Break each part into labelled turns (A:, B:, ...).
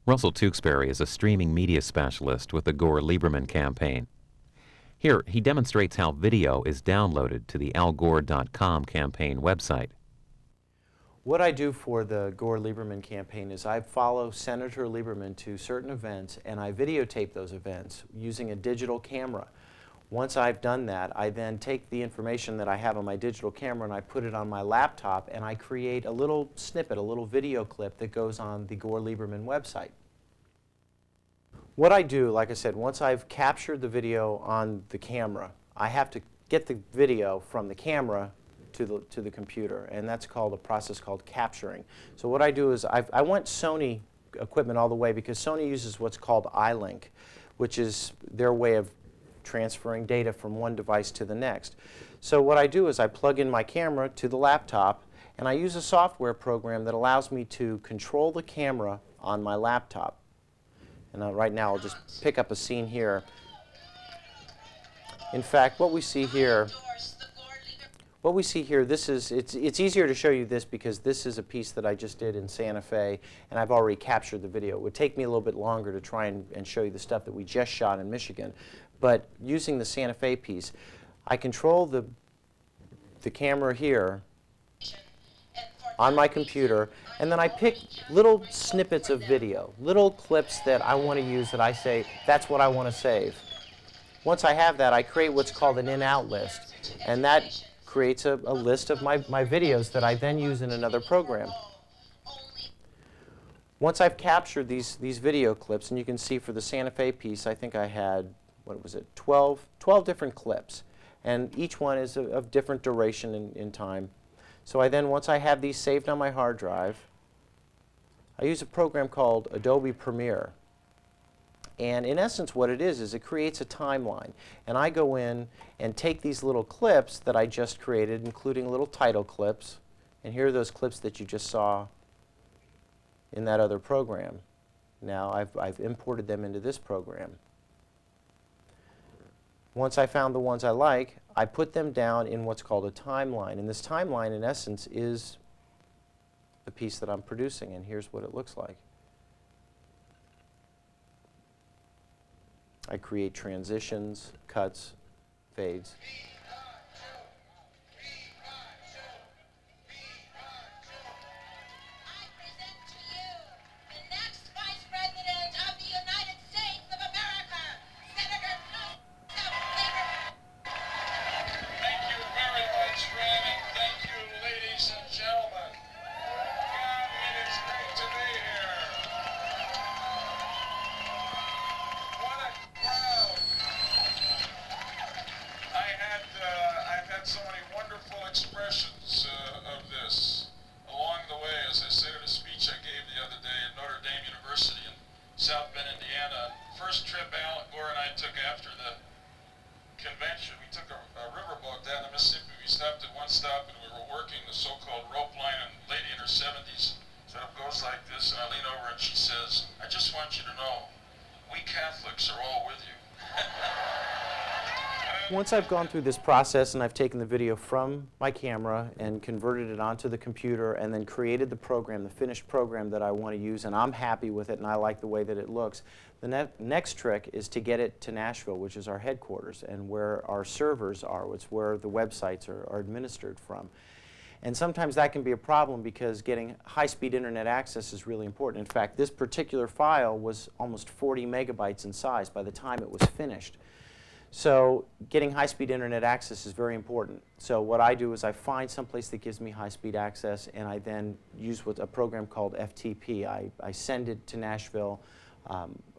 A: Russell Tewksbury is a streaming media specialist with the Gore-Lieberman campaign. Here, he demonstrates how video is downloaded to the algore.com campaign website.
B: What I do for the Gore-Lieberman campaign is I follow Senator Lieberman to certain events and I videotape those events using a digital camera. Once I've done that, I then take the information that I have on my digital camera and I put it on my laptop and I create a little snippet, a little video clip that goes on the Gore-Lieberman website. What I do, like I said, once I've captured the video on the camera, I have to get the video from the camera to the computer, and that's called a process called capturing. So what I do is I went Sony equipment all the way because Sony uses what's called iLink, which is their way of transferring data from one device to the next. So what I do is I plug in my camera to the laptop and I use a software program that allows me to control the camera on my laptop. And right now I'll just pick up a scene here. In fact, what we see here, it's easier to show you this because this is a piece that I just did in Santa Fe and I've already captured the video. It would take me a little bit longer to try and show you the stuff that we just shot in Michigan. But using the Santa Fe piece, I control the camera here on my computer, and then I pick little snippets of video, little clips that I want to use that I say, that's what I want to save. Once I have that, I create what's called an in-out list, and that creates a list of my videos that I then use in another program. Once I've captured these video clips, and you can see for the Santa Fe piece, I think I had, what was it, 12 different clips, and each one is of different duration in time. So once I have these saved on my hard drive, I use a program called Adobe Premiere. And in essence what it is it creates a timeline. And I go in and take these little clips that I just created, including little title clips, and here are those clips that you just saw in that other program. Now I've imported them into this program. Once I found the ones I like, I put them down in what's called a timeline. And this timeline, in essence, is the piece that I'm producing, and here's what it looks like. I create transitions, cuts, fades.
C: So many wonderful expressions of this along the way. As I said in a speech I gave the other day at Notre Dame University in South Bend, Indiana. First trip Al Gore and I took after the convention, we took a riverboat down the Mississippi. We stopped at one stop and we were working the so-called rope line, and a lady in her 70s. So it goes like this, and I lean over and she says, "I just want you to know, we Catholics are all with you."
B: Once I've gone through this process and I've taken the video from my camera and converted it onto the computer and then created the program, the finished program that I want to use, and I'm happy with it and I like the way that it looks, the next trick is to get it to Nashville, which is our headquarters and where our servers are. It's where the websites are administered from. And sometimes that can be a problem because getting high-speed internet access is really important. In fact, this particular file was almost 40 megabytes in size by the time it was finished. So getting high-speed internet access is very important. So what I do is I find someplace that gives me high-speed access, and I then use a program called FTP. I send it to Nashville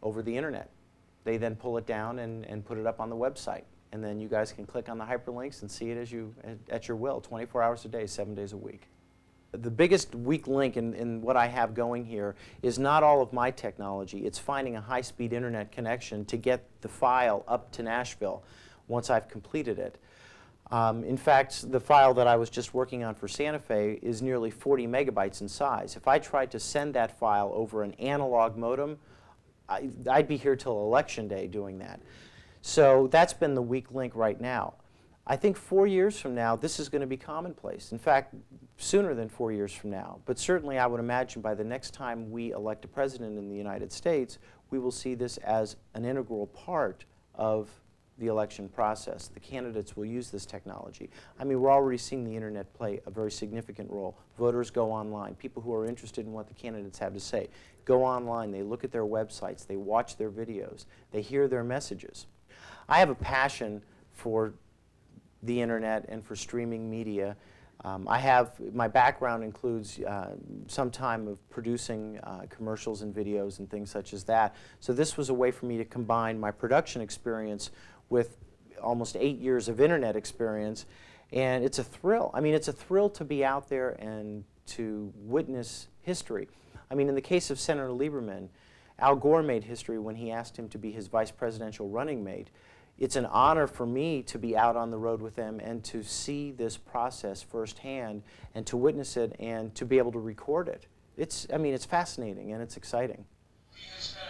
B: over the internet. They then pull it down and put it up on the website. And then you guys can click on the hyperlinks and see it at your will, 24 hours a day, 7 days a week. The biggest weak link in what I have going here is not all of my technology. It's finding a high-speed internet connection to get the file up to Nashville once I've completed it. In fact, the file that I was just working on for Santa Fe is nearly 40 megabytes in size. If I tried to send that file over an analog modem, I'd be here till Election Day doing that. So that's been the weak link right now. I think 4 years from now, this is going to be commonplace. In fact, sooner than 4 years from now. But certainly I would imagine by the next time we elect a president in the United States, we will see this as an integral part of the election process. The candidates will use this technology. I mean, we're already seeing the internet play a very significant role. Voters go online. People who are interested in what the candidates have to say go online. They look at their websites. They watch their videos. They hear their messages. I have a passion for the internet and for streaming media. My background includes some time of producing commercials and videos and things such as that. So this was a way for me to combine my production experience with almost 8 years of internet experience, and it's a thrill. I mean, it's a thrill to be out there and to witness history. I mean, in the case of Senator Lieberman, Al Gore made history when he asked him to be his vice presidential running mate. It's an honor for me to be out on the road with them and to see this process firsthand and to witness it and to be able to record it. I mean, it's fascinating and it's exciting.
C: We have spent